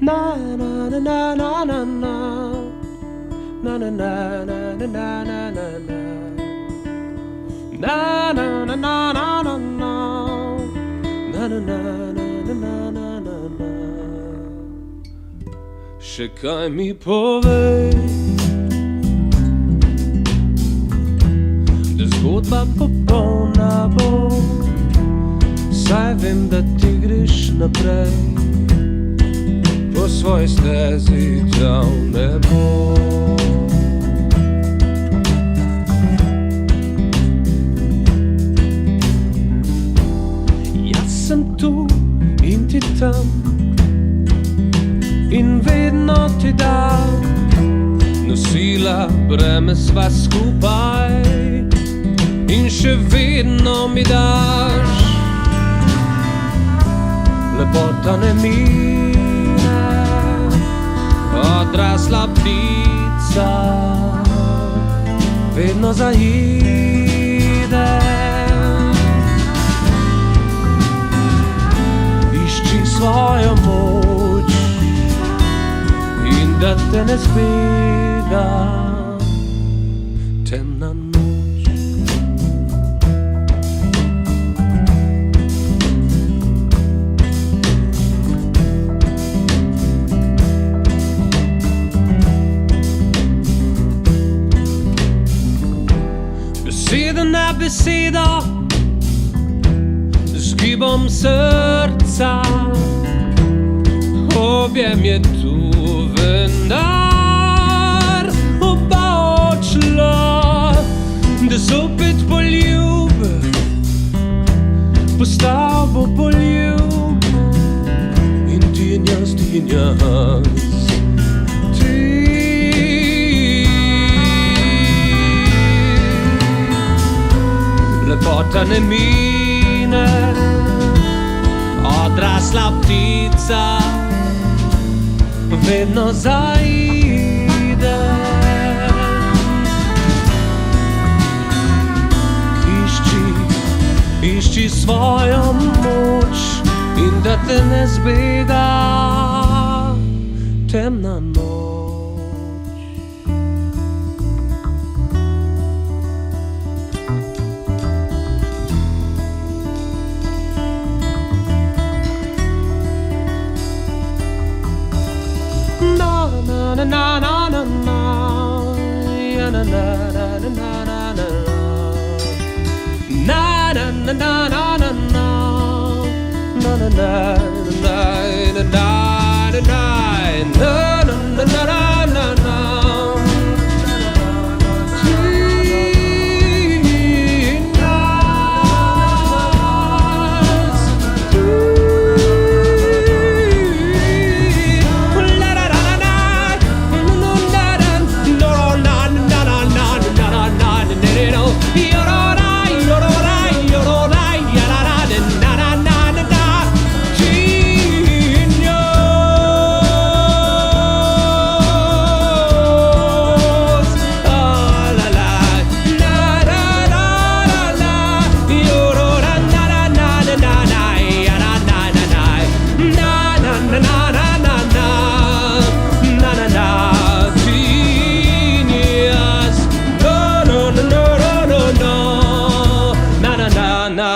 Na na na na na na na. Na na na na na na na na na. Na na na na na na na. Na na na na na na na na. Še kaj mi povej, da zgodba popolna bo, saj vem, da ti greš naprej po svoji stezi tja v nebo. Jaz sem tu in ti tam in vedno ti dam, nosila breme sva skupaj in še vedno mi daš. Lepota ne mine, odrasla ptica vedno zaide. Išči svojo moč in da te ne zbega temna noč. Beseda na besedo, z gibom srca, objem je tu vendar, oba odšla, da zopet poljub, postal bo poljub. In ti in jaz, ti in jaz, lepota ne mine, odrasla ptica vedno zaide. Išči svojo moč in da te ne zbega temna noč. Na na na na na, ya na na na na na na, na na na na na na, na na na na na na, na na na na.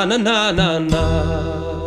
Na na na na na.